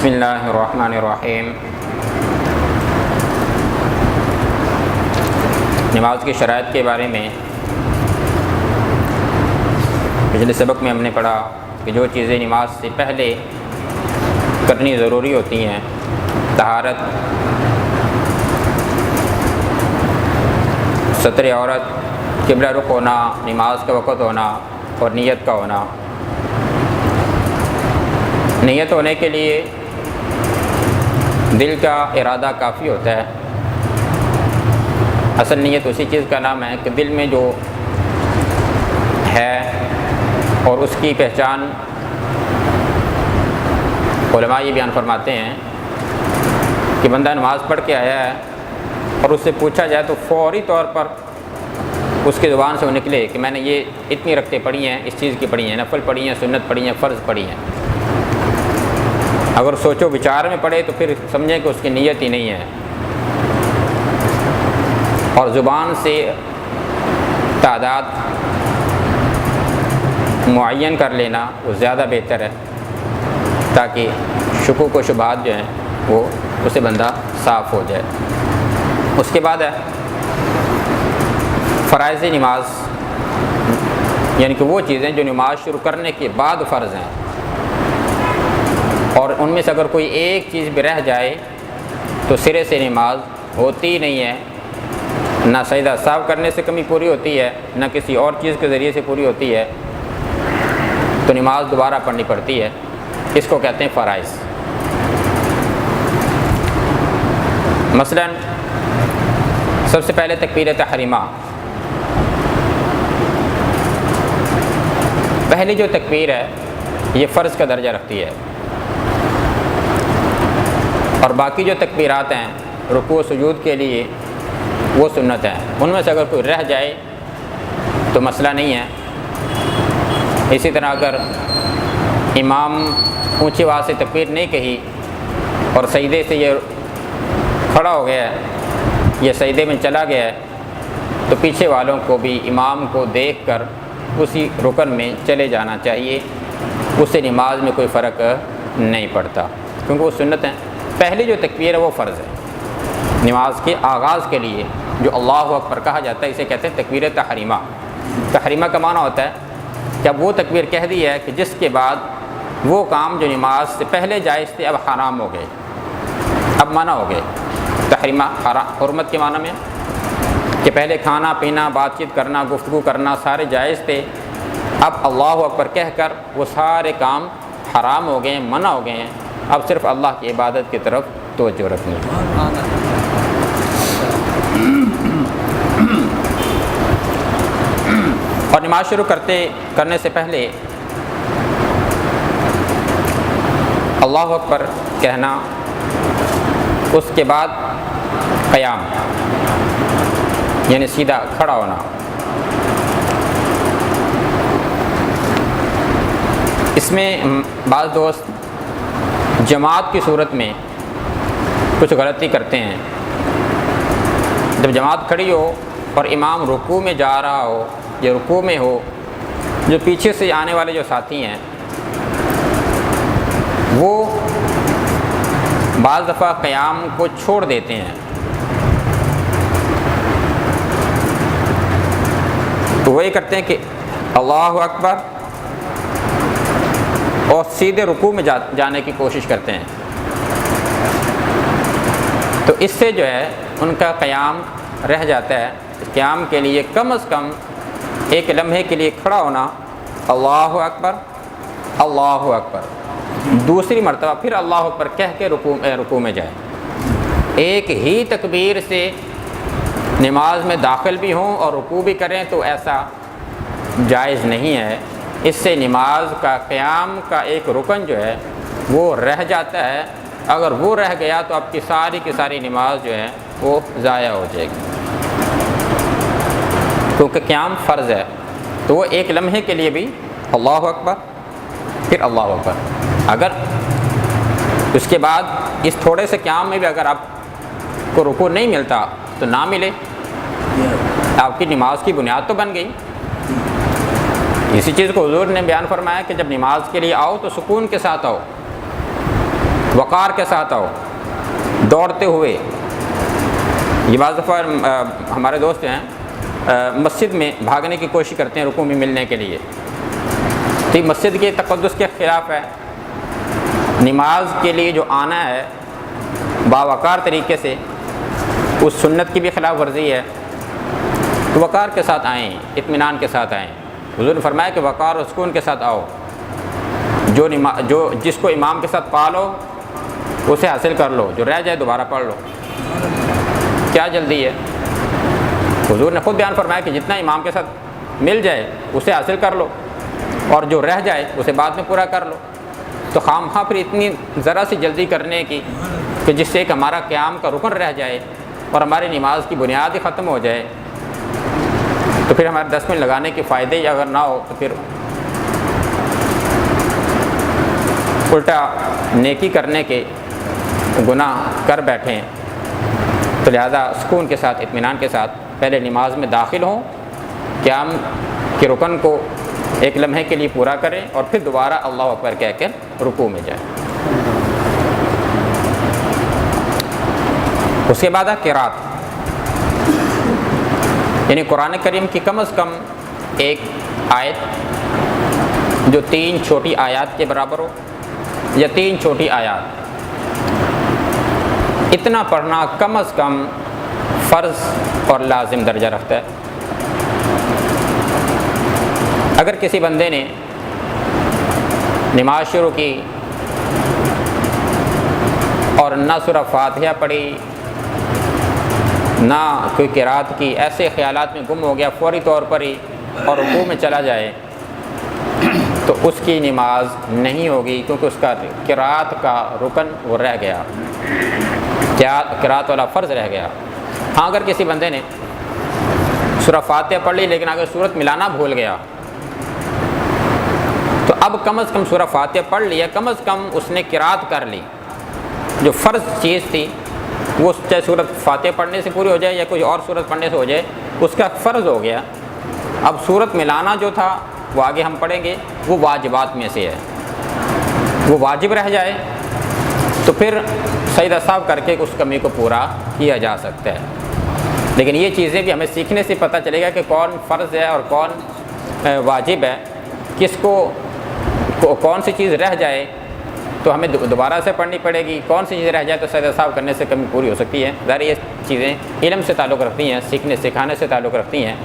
بسم اللہ الرحمن الرحیم۔ نماز کی شرائط کے بارے میں پچھلے سبق میں ہم نے پڑھا کہ جو چیزیں نماز سے پہلے کرنی ضروری ہوتی ہیں، طہارت، ستر عورت، قبلہ رخ ہونا، نماز کا وقت ہونا اور نیت کا ہونا۔ نیت ہونے کے لیے دل کا ارادہ کافی ہوتا ہے۔ اصل نیت اسی چیز کا نام ہے کہ دل میں جو ہے اور اس کی پہچان علماء یہ بیان فرماتے ہیں کہ بندہ نماز پڑھ کے آیا ہے اور اس سے پوچھا جائے تو فوری طور پر اس کی زبان سے وہ نکلے کہ میں نے یہ اتنی رکعتیں پڑھی ہیں، اس چیز کی پڑھی ہیں، نفل پڑھی ہیں، سنت پڑھی ہیں، فرض پڑھی ہیں۔ اگر سوچو بچار میں پڑھے تو پھر سمجھیں کہ اس کی نیت ہی نہیں ہے، اور زبان سے تعداد معین کر لینا وہ زیادہ بہتر ہے تاکہ شکوک و شبہات جو ہیں وہ اسے بندہ صاف ہو جائے۔ اس کے بعد ہے فرائض نماز، یعنی کہ وہ چیزیں جو نماز شروع کرنے کے بعد فرض ہیں، اور ان میں سے اگر کوئی ایک چیز بھی رہ جائے تو سرے سے نماز ہوتی نہیں ہے، نہ سجدہ سہو کرنے سے کمی پوری ہوتی ہے، نہ کسی اور چیز کے ذریعے سے پوری ہوتی ہے، تو نماز دوبارہ پڑھنی پڑتی ہے۔ اس کو کہتے ہیں فرائض۔ مثلا سب سے پہلے تکبیر تحریمہ، پہلی جو تکبیر ہے یہ فرض کا درجہ رکھتی ہے، اور باقی جو تکبیرات ہیں رکوع و سجود کے لیے وہ سنت ہیں۔ ان میں سے اگر کوئی رہ جائے تو مسئلہ نہیں ہے۔ اسی طرح اگر امام اونچی آواز سے تکبیر نہیں کہی اور سجدے سے یہ کھڑا ہو گیا ہے، یہ سجدے میں چلا گیا ہے، تو پیچھے والوں کو بھی امام کو دیکھ کر اسی رکن میں چلے جانا چاہیے۔ اس سے نماز میں کوئی فرق نہیں پڑتا کیونکہ وہ سنت ہیں۔ پہلی جو تکبیر ہے وہ فرض ہے۔ نماز کے آغاز کے لیے جو اللہ اکبر کہا جاتا ہے اسے کہتے ہیں تکبیر تحریمہ۔ تحریمہ کا معنی ہوتا ہے کہ اب وہ تکبیر کہہ دی ہے کہ جس کے بعد وہ کام جو نماز سے پہلے جائز تھے اب حرام ہو گئے، اب منع ہو گئے۔ تحریمہ حرمت کے معنی میں کہ پہلے کھانا پینا، بات چیت کرنا، گفتگو کرنا سارے جائز تھے، اب اللہ اکبر کہہ کر وہ سارے کام حرام ہو گئے ہیں، منع ہو گئے ہیں، اب صرف اللہ کی عبادت کی طرف توجہ رکھنی ہے۔ اور نماز شروع کرنے سے پہلے اللہ اکبر کہنا، اس کے بعد قیام یعنی سیدھا کھڑا ہونا۔ اس میں بعض دوست جماعت کی صورت میں کچھ غلطی کرتے ہیں۔ جب جماعت کھڑی ہو اور امام رکوع میں جا رہا ہو یا رکوع میں ہو، جو پیچھے سے آنے والے جو ساتھی ہیں وہ بعض دفعہ قیام کو چھوڑ دیتے ہیں، تو وہی کرتے ہیں کہ اللہ اکبر اور سیدھے رکوع میں جانے کی کوشش کرتے ہیں، تو اس سے جو ہے ان کا قیام رہ جاتا ہے۔ قیام کے لیے کم از کم ایک لمحے کے لیے کھڑا ہونا، اللہ اکبر اللہ اکبر، دوسری مرتبہ پھر اللہ اکبر کہہ کے رکوع میں جائے۔ ایک ہی تکبیر سے نماز میں داخل بھی ہوں اور رکوع بھی کریں تو ایسا جائز نہیں ہے۔ اس سے نماز کا قیام کا ایک رکن جو ہے وہ رہ جاتا ہے۔ اگر وہ رہ گیا تو آپ کی ساری کی ساری نماز جو ہے وہ ضائع ہو جائے گی، کیونکہ قیام فرض ہے۔ تو وہ ایک لمحے کے لیے بھی اللہ اکبر پھر اللہ اکبر، اگر اس کے بعد اس تھوڑے سے قیام میں بھی اگر آپ کو رکوع نہیں ملتا تو نہ ملے، آپ کی نماز کی بنیاد تو بن گئی۔ اسی چیز کو حضور نے بیان فرمایا کہ جب نماز کے لیے آؤ تو سکون کے ساتھ آؤ، وقار کے ساتھ آؤ، دوڑتے ہوئے۔ یہ بعض دفعہ ہمارے دوست ہیں مسجد میں بھاگنے کی کوشش کرتے ہیں رکوع میں ملنے کے لیے، تو یہ مسجد کے تقدس کے خلاف ہے۔ نماز کے لیے جو آنا ہے باوقار طریقے سے، اس سنت کی بھی خلاف ورزی ہے، تو وقار کے ساتھ آئیں، اطمینان کے ساتھ آئیں۔ حضور نے فرمایا کہ وقار و سکون کے ساتھ آؤ، جو جس کو امام کے ساتھ پالو اسے حاصل کر لو، جو رہ جائے دوبارہ پڑھ لو، کیا جلدی ہے؟ حضور نے خود بیان فرمایا کہ جتنا امام کے ساتھ مل جائے اسے حاصل کر لو، اور جو رہ جائے اسے بعد میں پورا کر لو۔ تو خواہ پھر اتنی ذرا سی جلدی کرنے کی کہ جس سے ایک ہمارا قیام کا رکن رہ جائے اور ہماری نماز کی بنیاد ہی ختم ہو جائے، تو پھر ہمارے 10 منٹ لگانے کے فائدے ہی اگر نہ ہو تو پھر الٹا نیکی کرنے کے گناہ کر بیٹھیں۔ تو لہذا سکون کے ساتھ، اطمینان کے ساتھ پہلے نماز میں داخل ہوں، قیام کے رکن کو ایک لمحے کے لیے پورا کریں، اور پھر دوبارہ اللہ اکبر کہہ کر رکوع میں جائیں۔ اس کے بعد قرات، یعنی قرآن کریم کی کم از کم ایک آیت جو 3 چھوٹی آیات کے برابر ہو، یا 3 چھوٹی آیات، اتنا پڑھنا کم از کم فرض اور لازم درجہ رکھتا ہے۔ اگر کسی بندے نے نماز شروع کی اور نہ سورہ فاتحہ پڑھی، نہ کوئی قرات کی، ایسے خیالات میں گم ہو گیا فوری طور پر ہی اور رکوع میں چلا جائے، تو اس کی نماز نہیں ہوگی، کیونکہ اس کا قرات کا رکن وہ رہ گیا، قرات والا فرض رہ گیا۔ ہاں اگر کسی بندے نے سورہ فاتحہ پڑھ لی لیکن اگر سورت ملانا بھول گیا، تو اب کم از کم سورہ فاتحہ پڑھ لیا، کم از کم اس نے قرات کر لی، جو فرض چیز تھی وہ چاہے سورت فاتحہ پڑھنے سے پوری ہو جائے یا کوئی اور سورت پڑھنے سے ہو جائے، اس کا فرض ہو گیا۔ اب سورت ملانا جو تھا وہ آگے ہم پڑھیں گے، وہ واجبات میں سے ہے، وہ واجب رہ جائے تو پھر سجدہ سہو کر کے اس کمی کو پورا کیا جا سکتا ہے۔ لیکن یہ چیزیں بھی ہمیں سیکھنے سے پتہ چلے گا کہ کون فرض ہے اور کون واجب ہے، کس کو کون سی چیز رہ جائے تو ہمیں دوبارہ سے پڑھنی پڑے گی، کون سی چیزیں رہ جائے تو سجدہ سہو کرنے سے کمی پوری ہو سکتی ہے۔ ظاہر یہ چیزیں علم سے تعلق رکھتی ہیں، سیکھنے سکھانے سے تعلق رکھتی ہیں،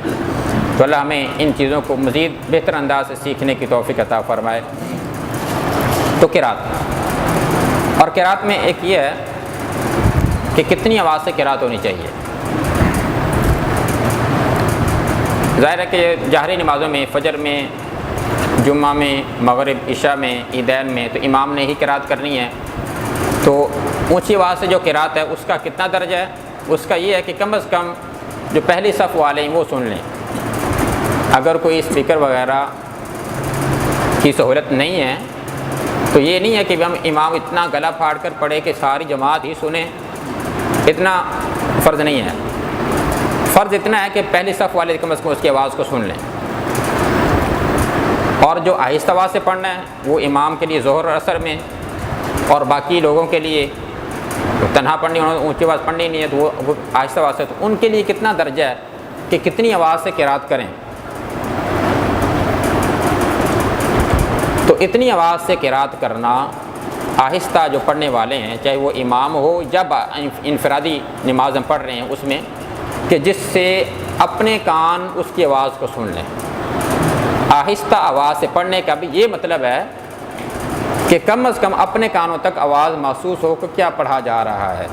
تو اللہ ہمیں ان چیزوں کو مزید بہتر انداز سے سیکھنے کی توفیق عطا فرمائے۔ تو قرات، اور قرات میں ایک یہ ہے کہ کتنی آواز سے قرات ہونی چاہیے۔ ظاہر ہے کہ جہری نمازوں میں، فجر میں، جمعہ میں، مغرب، عشاء میں، عیدین میں تو امام نے ہی قرات کرنی ہے، تو اونچی آواز سے جو قرات ہے اس کا کتنا درجہ ہے؟ اس کا یہ ہے کہ کم از کم جو پہلی صف والے ہیں وہ سن لیں۔ اگر کوئی اسپیکر وغیرہ کی سہولت نہیں ہے تو یہ نہیں ہے کہ ہم امام اتنا گلا پھاڑ کر پڑھے کہ ساری جماعت ہی سنیں، اتنا فرض نہیں ہے۔ فرض اتنا ہے کہ پہلی صف والے کم از کم اس کی آواز کو سن لیں، اور جو آہستہ آواز سے پڑھنا ہے وہ امام کے لیے ظہر اور عصر میں، اور باقی لوگوں کے لیے تنہا پڑھنی، اونچی آواز پڑھنی نہیں ہے تو وہ آہستہ آواز سے، تو ان کے لیے کتنا درجہ ہے کہ کتنی آواز سے قرات کریں۔ تو اتنی آواز سے قرات کرنا آہستہ جو پڑھنے والے ہیں، چاہے وہ امام ہو یا انفرادی نماز ہم پڑھ رہے ہیں اس میں، کہ جس سے اپنے کان اس کی آواز کو سن لیں۔ آہستہ آواز سے پڑھنے کا بھی یہ مطلب ہے کہ کم از کم اپنے کانوں تک آواز محسوس ہو کہ کیا پڑھا جا رہا ہے،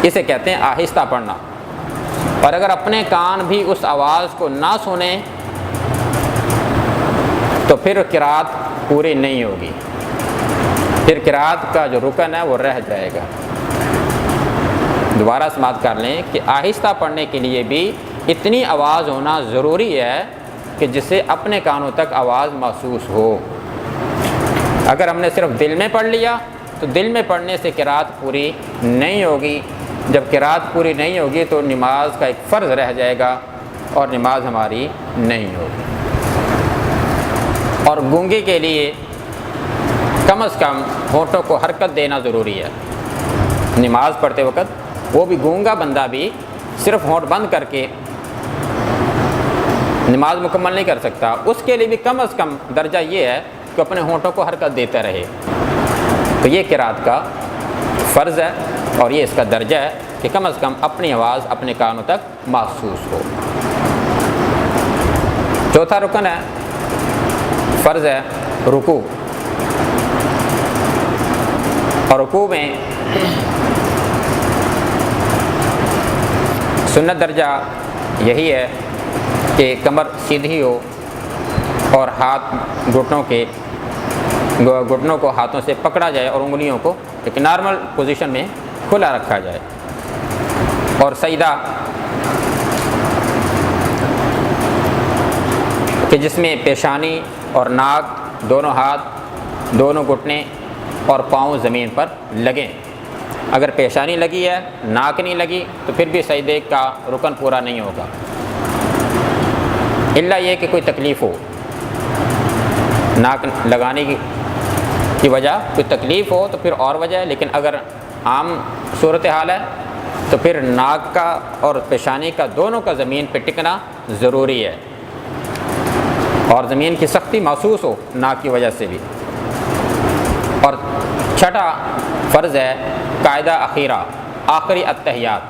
اسے کہتے ہیں آہستہ پڑھنا۔ اور اگر اپنے کان بھی اس آواز کو نہ سنیں تو پھر قرات پوری نہیں ہوگی، پھر قرات کا جو رکن ہے وہ رہ جائے گا۔ دوبارہ سماعت کر لیں کہ آہستہ پڑھنے کے لیے بھی اتنی آواز ہونا ضروری ہے کہ جس سے اپنے کانوں تک آواز محسوس ہو۔ اگر ہم نے صرف دل میں پڑھ لیا تو دل میں پڑھنے سے قرات پوری نہیں ہوگی، جب قرات پوری نہیں ہوگی تو نماز کا ایک فرض رہ جائے گا اور نماز ہماری نہیں ہوگی۔ اور گونگے کے لیے کم از کم ہونٹوں کو حرکت دینا ضروری ہے۔ نماز پڑھتے وقت وہ بھی گونگا بندہ بھی صرف ہونٹ بند کر کے نماز مکمل نہیں کر سکتا، اس کے لیے بھی کم از کم درجہ یہ ہے کہ اپنے ہونٹوں کو حرکت دیتا رہے۔ تو یہ قرات کا فرض ہے اور یہ اس کا درجہ ہے کہ کم از کم اپنی آواز اپنے کانوں تک محسوس ہو۔ چوتھا رکن ہے، فرض ہے رکوع، اور رکوع میں سنت درجہ یہی ہے کہ کمر سیدھی ہو اور ہاتھ گھٹنوں کو ہاتھوں سے پکڑا جائے اور انگلیوں کو ایک نارمل پوزیشن میں کھلا رکھا جائے، اور سجدہ کہ جس میں پیشانی اور ناک، دونوں ہاتھ، دونوں گھٹنے اور پاؤں زمین پر لگیں۔ اگر پیشانی لگی ہے، ناک نہیں لگی تو پھر بھی سجدے کا رکن پورا نہیں ہوگا، الا یہ کہ کوئی تکلیف ہو، ناک لگانے کی وجہ کوئی تکلیف ہو تو پھر اور وجہ ہے، لیکن اگر عام صورتحال ہے تو پھر ناک کا اور پیشانی کا دونوں کا زمین پہ ٹکنا ضروری ہے، اور زمین کی سختی محسوس ہو ناک کی وجہ سے بھی۔ اور چھٹا فرض ہے قاعدہ اخیرہ، آخری التحیات۔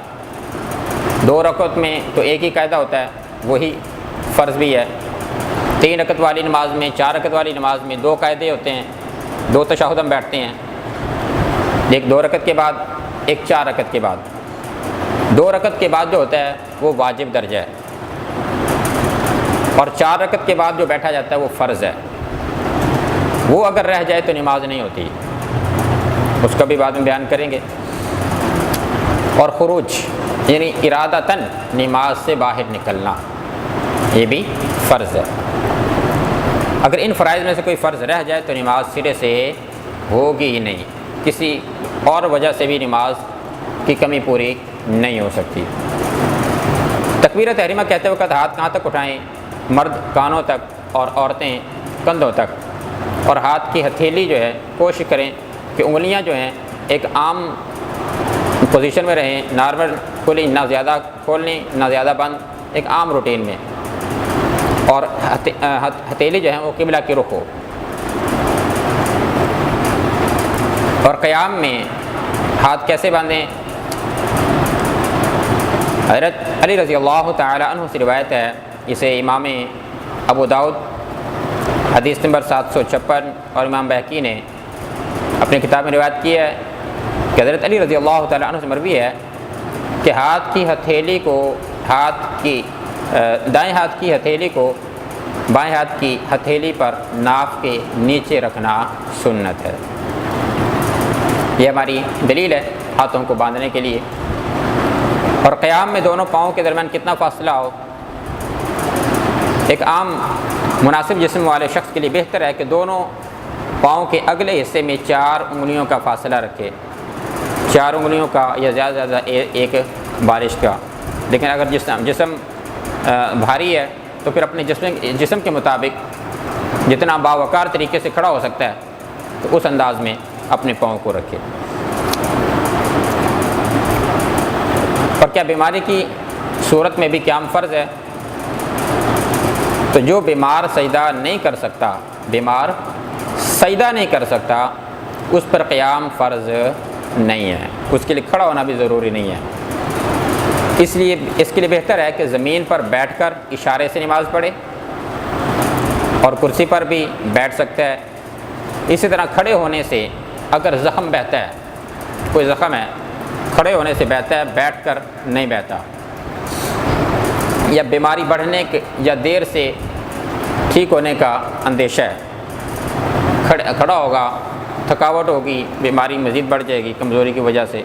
2 رکعت میں تو ایک ہی قاعدہ ہوتا ہے، وہی فرض بھی ہے۔ 3 رکعت والی نماز میں، 4 رکعت والی نماز میں 2 قاعدے ہوتے ہیں، 2 تشہد ہم بیٹھتے ہیں، ایک 2 رکعت کے بعد، ایک 4 رکعت کے بعد۔ 2 رکعت کے بعد جو ہوتا ہے وہ واجب درجہ ہے، اور 4 رکعت کے بعد جو بیٹھا جاتا ہے وہ فرض ہے۔ وہ اگر رہ جائے تو نماز نہیں ہوتی، اس کا بھی بعد میں بیان کریں گے۔ اور خروج یعنی ارادتاً نماز سے باہر نکلنا، یہ بھی فرض ہے۔ اگر ان فرائض میں سے کوئی فرض رہ جائے تو نماز سرے سے ہوگی ہی نہیں، کسی اور وجہ سے بھی نماز کی کمی پوری نہیں ہو سکتی۔ تکبیرۃ تحریمہ کہتے وقت ہاتھ کہاں تک اٹھائیں؟ مرد کانوں تک اور عورتیں کندھوں تک، اور ہاتھ کی ہتھیلی جو ہے کوشش کریں کہ انگلیاں جو ہیں ایک عام پوزیشن میں رہیں، نارمل کھلی، نہ زیادہ کھولنی نہ زیادہ بند، ایک عام روٹین میں، اور ہتھیلی جو ہے وہ قبلہ کی رخ ہو۔ اور قیام میں ہاتھ کیسے باندھیں؟ حضرت علی رضی اللہ تعالی عنہ سے روایت ہے، اسے امام ابو داؤد حدیث نمبر 756 اور امام بہقی نے اپنی کتاب میں روایت کی ہے کہ حضرت علی رضی اللہ تعالی عنہ سے مروی ہے کہ ہاتھ کی ہتھیلی کو دائیں ہاتھ کی ہتھیلی کو بائیں ہاتھ کی ہتھیلی پر ناف کے نیچے رکھنا سنت ہے۔ یہ ہماری دلیل ہے ہاتھوں کو باندھنے کے لیے۔ اور قیام میں دونوں پاؤں کے درمیان کتنا فاصلہ ہو؟ ایک عام مناسب جسم والے شخص کے لیے بہتر ہے کہ دونوں پاؤں کے اگلے حصے میں 4 انگلیوں کا فاصلہ رکھے، 4 انگلیوں کا یا زیادہ سے زیادہ ایک بالش کا۔ لیکن اگر جسم بھاری ہے تو پھر اپنے جسم کے مطابق جتنا باوقار طریقے سے کھڑا ہو سکتا ہے تو اس انداز میں اپنے پاؤں کو رکھے۔ اور کیا بیماری کی صورت میں بھی قیام فرض ہے؟ تو جو بیمار سجدہ نہیں کر سکتا، اس پر قیام فرض نہیں ہے، اس کے لیے کھڑا ہونا بھی ضروری نہیں ہے۔ اس لیے اس کے لیے بہتر ہے کہ زمین پر بیٹھ کر اشارے سے نماز پڑھے، اور کرسی پر بھی بیٹھ سکتا ہے۔ اسی طرح کھڑے ہونے سے اگر زخم بہتا ہے، کوئی زخم ہے، کھڑے ہونے سے بہتا ہے، بیٹھ کر نہیں بہتا، یا بیماری بڑھنے کے یا دیر سے ٹھیک ہونے کا اندیشہ ہے، کھڑا ہوگا، تھکاوٹ ہوگی، بیماری مزید بڑھ جائے گی کمزوری کی وجہ سے،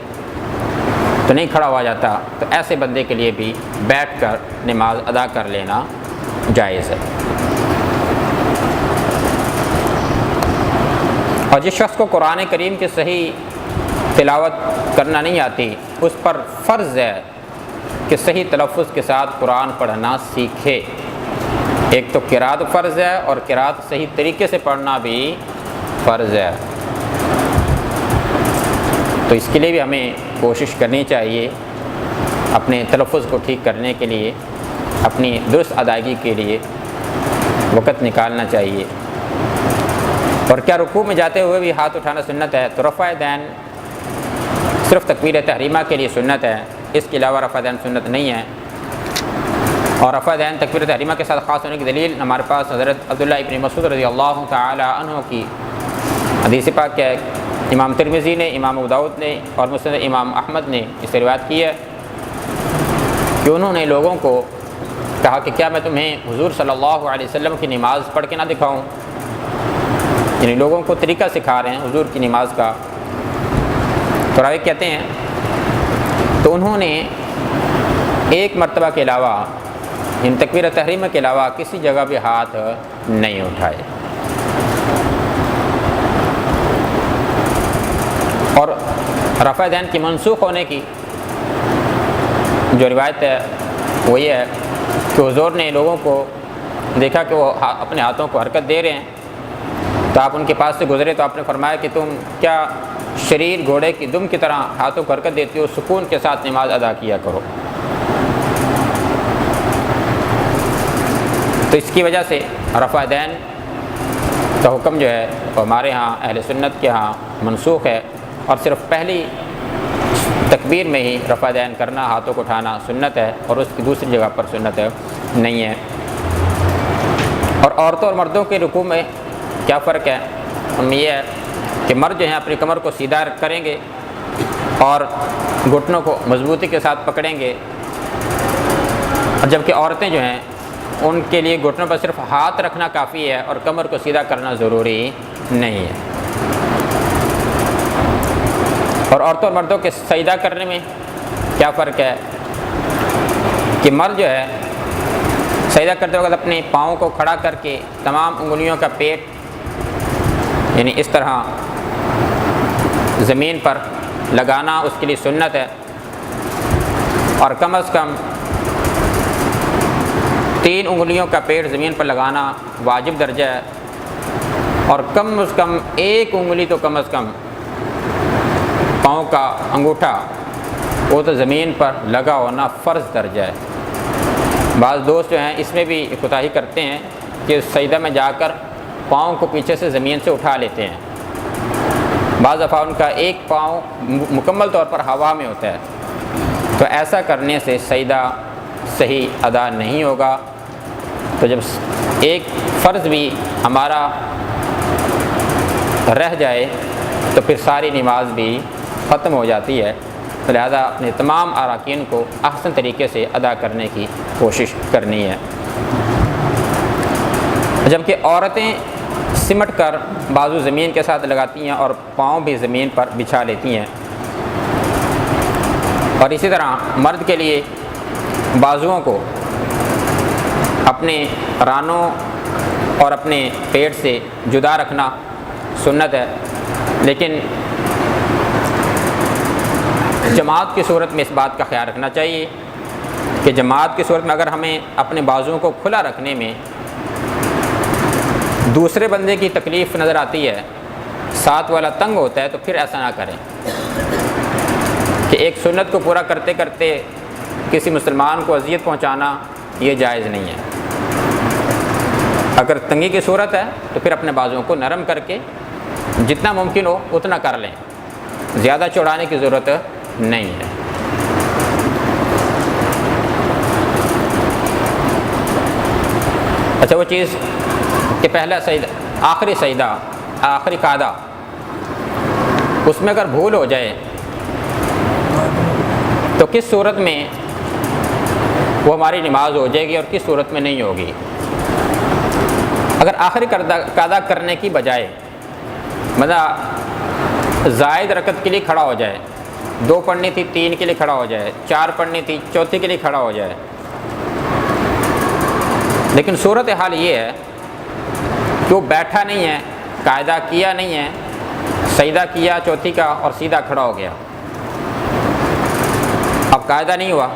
تو نہیں کھڑا ہوا جاتا، تو ایسے بندے کے لیے بھی بیٹھ کر نماز ادا کر لینا جائز ہے۔ اور جس شخص کو قرآن کریم کی صحیح تلاوت کرنا نہیں آتی، اس پر فرض ہے کہ صحیح تلفظ کے ساتھ قرآن پڑھنا سیکھے۔ ایک تو قرات فرض ہے، اور قرات صحیح طریقے سے پڑھنا بھی فرض ہے۔ تو اس کے لیے بھی ہمیں کوشش کرنی چاہیے، اپنے تلفظ کو ٹھیک کرنے کے لیے، اپنی درست ادائیگی کے لیے وقت نکالنا چاہیے۔ اور کیا رکوع میں جاتے ہوئے بھی ہاتھ اٹھانا سنت ہے؟ تو رفع دین صرف تکبیر تحریمہ کے لیے سنت ہے، اس کے علاوہ رفع دین سنت نہیں ہے۔ اور رفع دین تکبیر تحریمہ کے ساتھ خاص ہونے کی دلیل ہمارے پاس حضرت عبداللہ ابن مسعود رضی اللہ تعالی عنہ کی حدیث پاک ہے۔ امام ترمذی نے، امام ابو داؤد نے اور مسند امام احمد نے اس سے روایت کی ہے کہ انہوں نے لوگوں کو کہا کہ کیا میں تمہیں حضور صلی اللہ علیہ وسلم کی نماز پڑھ کے نہ دکھاؤں؟ یعنی لوگوں کو طریقہ سکھا رہے ہیں حضور کی نماز کا۔ تو راوی کہتے ہیں تو انہوں نے ایک مرتبہ کے علاوہ، یعنی تکبیر تحریمہ کے علاوہ کسی جگہ بھی ہاتھ نہیں اٹھائے۔ اور رفع دین کی منسوخ ہونے کی جو روایت ہے وہ یہ ہے کہ حضور نے لوگوں کو دیکھا کہ وہ اپنے ہاتھوں کو حرکت دے رہے ہیں، تو آپ ان کے پاس سے گزرے تو آپ نے فرمایا کہ تم کیا شریر گھوڑے کی دم کی طرح ہاتھوں کو حرکت دیتی ہو، سکون کے ساتھ نماز ادا کیا کرو۔ تو اس کی وجہ سے رفع دین کا حکم جو ہے وہ ہمارے ہاں اہل سنت کے ہاں منسوخ ہے، اور صرف پہلی تکبیر میں ہی رفع دین کرنا، ہاتھوں کو اٹھانا سنت ہے، اور اس کی دوسری جگہ پر سنت نہیں ہے۔ اور عورتوں اور مردوں کے رکوع میں کیا فرق ہے؟ ان میں یہ ہے کہ مرد جو ہیں اپنی کمر کو سیدھا کریں گے اور گھٹنوں کو مضبوطی کے ساتھ پکڑیں گے، اور جبکہ عورتیں جو ہیں ان کے لیے گھٹنوں پر صرف ہاتھ رکھنا کافی ہے اور کمر کو سیدھا کرنا ضروری نہیں ہے۔ اور عورتوں اور مردوں کے سجدہ کرنے میں کیا فرق ہے کہ مرد جو ہے سجدہ کرتے وقت اپنے پاؤں کو کھڑا کر کے تمام انگلیوں کا پیٹ یعنی اس طرح زمین پر لگانا اس کے لیے سنت ہے، اور کم از کم 3 انگلیوں کا پیٹ زمین پر لگانا واجب درجہ ہے، اور کم از کم 1 انگلی تو کم از کم پاؤں کا انگوٹھا وہ تو زمین پر لگا ہونا فرض درجہ ہے۔ بعض دوست جو ہیں اس میں بھی کوتاہی کرتے ہیں کہ سجدہ میں جا کر پاؤں کو پیچھے سے زمین سے اٹھا لیتے ہیں، بعض دفعہ ان کا ایک پاؤں مکمل طور پر ہوا میں ہوتا ہے، تو ایسا کرنے سے سجدہ صحیح ادا نہیں ہوگا۔ تو جب ایک فرض بھی ہمارا رہ جائے تو پھر ساری نماز بھی ختم ہو جاتی ہے، لہذا اپنے تمام اراکین کو احسن طریقے سے ادا کرنے کی کوشش کرنی ہے۔ جبکہ عورتیں سمٹ کر بازو زمین کے ساتھ لگاتی ہیں اور پاؤں بھی زمین پر بچھا لیتی ہیں، اور اسی طرح مرد کے لیے بازوؤں کو اپنے رانوں اور اپنے پیٹ سے جدا رکھنا سنت ہے، لیکن جماعت کی صورت میں اس بات کا خیال رکھنا چاہیے کہ جماعت کی صورت میں اگر ہمیں اپنے بازوؤں کو کھلا رکھنے میں دوسرے بندے کی تکلیف نظر آتی ہے، ساتھ والا تنگ ہوتا ہے، تو پھر ایسا نہ کریں کہ ایک سنت کو پورا کرتے کرتے کسی مسلمان کو اذیت پہنچانا یہ جائز نہیں ہے۔ اگر تنگی کی صورت ہے تو پھر اپنے بازوؤں کو نرم کر کے جتنا ممکن ہو اتنا کر لیں، زیادہ چوڑانے کی ضرورت نہیں ہے۔ اچھا، وہ چیز کہ پہلا سجدہ، آخری سجدہ، آخری قاعدہ، اس میں اگر بھول ہو جائے تو کس صورت میں وہ ہماری نماز ہو جائے گی اور کس صورت میں نہیں ہوگی؟ اگر آخری قاعدہ کرنے کی بجائے مطلب زائد رکعت کے لیے کھڑا ہو جائے، 2 پڑھنی تھی 3 کے لیے کھڑا ہو جائے، 4 پڑھنی تھی 4تھی کے لیے کھڑا ہو جائے، لیکن صورت حال یہ ہے کہ وہ بیٹھا نہیں ہے، قاعدہ کیا نہیں ہے، سجدہ کیا 4تھی کا اور سیدھا کھڑا ہو گیا، اب قاعدہ نہیں ہوا،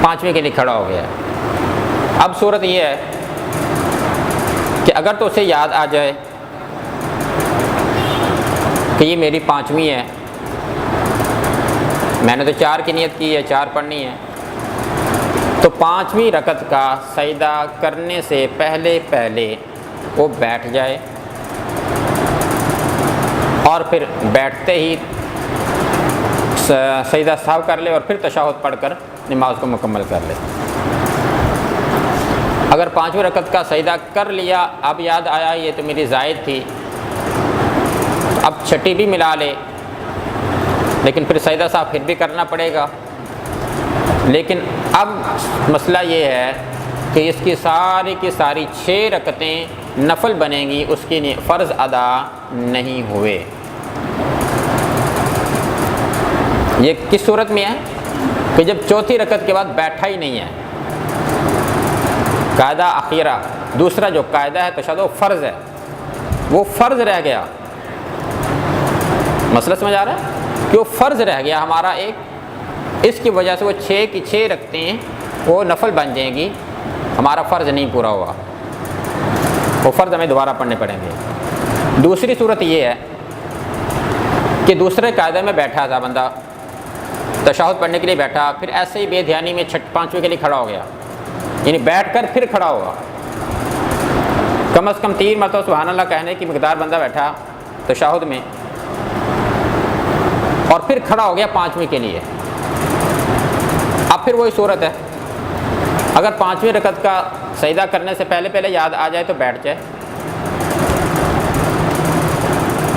5ویں کے لیے کھڑا ہو گیا۔ اب صورت یہ ہے کہ اگر تو اسے یاد آ جائے کہ یہ میری 5ویں ہے، میں نے تو 4 کی نیت کی ہے، 4 پڑھنی ہے، تو 5ویں رکعت کا سجدہ کرنے سے پہلے وہ بیٹھ جائے اور پھر بیٹھتے ہی سجدہ سہو کر لے اور پھر تشہد پڑھ کر نماز کو مکمل کر لے۔ اگر 5ویں رکعت کا سجدہ کر لیا، اب یاد آیا یہ تو میری زائد تھی، اب 6 بھی ملا لے، لیکن پھر سجدہ سہو پھر بھی کرنا پڑے گا۔ لیکن اب مسئلہ یہ ہے کہ اس کی ساری 6 رکعتیں نفل بنیں گی، اس کی فرض ادا نہیں ہوئے۔ یہ کس صورت میں ہے کہ جب 4تھی رکعت کے بعد بیٹھا ہی نہیں ہے، قاعدہ اخیرہ دوسرا جو قاعدہ ہے تشہد وہ فرض ہے، وہ فرض رہ گیا۔ مسئلہ سمجھ آ رہا ہے کہ وہ فرض رہ گیا ہمارا ایک، اس کی وجہ سے وہ 6 کی 6 رکعتیں وہ نفل بن جائیں گی، ہمارا فرض نہیں پورا ہوا، وہ فرض ہمیں دوبارہ پڑھنے پڑیں گے۔ دوسری صورت یہ ہے کہ دوسرے قاعدے میں بیٹھا تھا بندہ، تشہد پڑھنے کے لیے بیٹھا، پھر ایسے ہی بے دھیانی میں 5ویں کے لیے کھڑا ہو گیا، یعنی بیٹھ کر پھر کھڑا ہوا، کم از کم 3 مرتبہ سبحان اللہ کہنے کی مقدار بندہ بیٹھا تشہد میں اور پھر کھڑا ہو گیا 5ویں کے لیے۔ اب پھر وہی صورت ہے، اگر 5ویں رکعت کا سجدہ کرنے سے پہلے یاد آ جائے تو بیٹھ جائے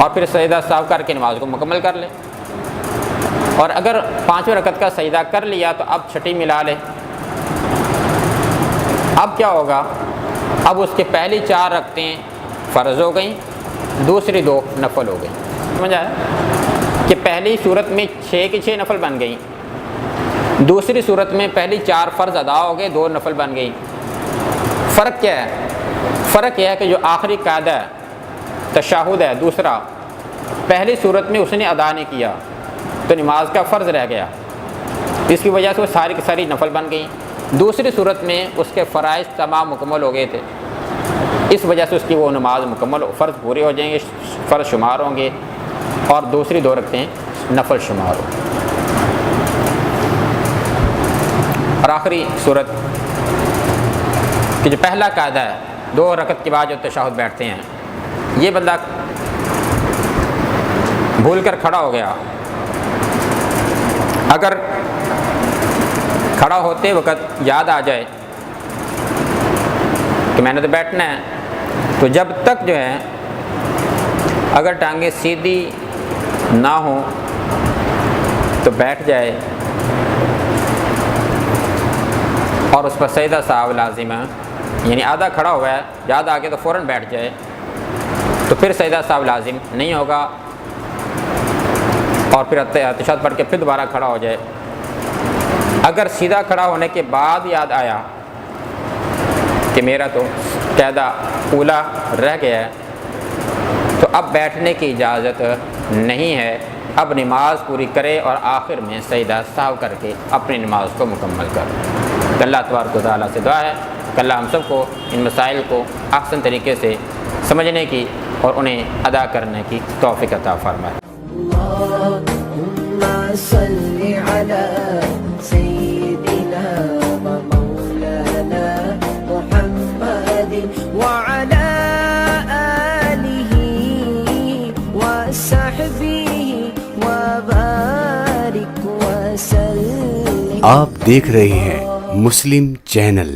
اور پھر سجدہ سہو کر کے نماز کو مکمل کر لے، اور اگر 5ویں رکعت کا سجدہ کر لیا تو اب 6 ملا لے۔ اب کیا ہوگا، اب اس کے پہلی 4 رکعتیں فرض ہو گئیں، دوسری 2 نفل ہو گئیں۔ سمجھ آیا کہ پہلی صورت میں 6 کی 6 نفل بن گئیں، دوسری صورت میں پہلی 4 فرض ادا ہو گئے، 2 نفل بن گئیں۔ فرق کیا ہے؟ فرق یہ ہے کہ جو آخری قاعدہ ہے تشہد ہے دوسرا، پہلی صورت میں اس نے ادا نہیں کیا تو نماز کا فرض رہ گیا، اس کی وجہ سے وہ ساری کی ساری نفل بن گئیں۔ دوسری صورت میں اس کے فرائض تمام مکمل ہو گئے تھے، اس وجہ سے اس کی وہ نماز مکمل فرض پورے ہو جائیں گے، فرض شمار ہوں گے، اور دوسری 2 رکعتیں نفل شمار ہوں گے۔ اور آخری صورت کہ جو پہلا قاعدہ ہے 2 رکعت کے بعد جو تشہد بیٹھتے ہیں، یہ بندہ بھول کر کھڑا ہو گیا، اگر کھڑا ہوتے وقت یاد آ جائے کہ میں نے تو بیٹھنا ہے، تو جب تک جو ہے اگر ٹانگیں سیدھی نہ ہوں تو بیٹھ جائے اور اس پر سجدہ سہو لازم ہے، یعنی آدھا کھڑا ہوا ہے، یاد آ کے تو فوراً بیٹھ جائے، تو پھر سجدہ سہو لازم نہیں ہوگا، اور پھر تشہد پڑھ کے پھر دوبارہ کھڑا ہو جائے۔ اگر سیدھا کھڑا ہونے کے بعد یاد آیا کہ میرا تو قاعدہ اولا رہ گیا ہے، تو اب بیٹھنے کی اجازت نہیں ہے، اب نماز پوری کرے اور آخر میں سجدہ سہو کر کے اپنی نماز کو مکمل کرے۔ اللہ تبارک و تعالیٰ سے دعا ہے کہ اللہ ہم سب کو ان مسائل کو احسن طریقے سے سمجھنے کی اور انہیں ادا کرنے کی توفیق عطا فرمائے۔ اللہم صلی علی سیدنا و مولانا محمد وعلی آلہ وصحبہ وبارک وسلم۔ آپ دیکھ رہے ہیں مسلم چینل۔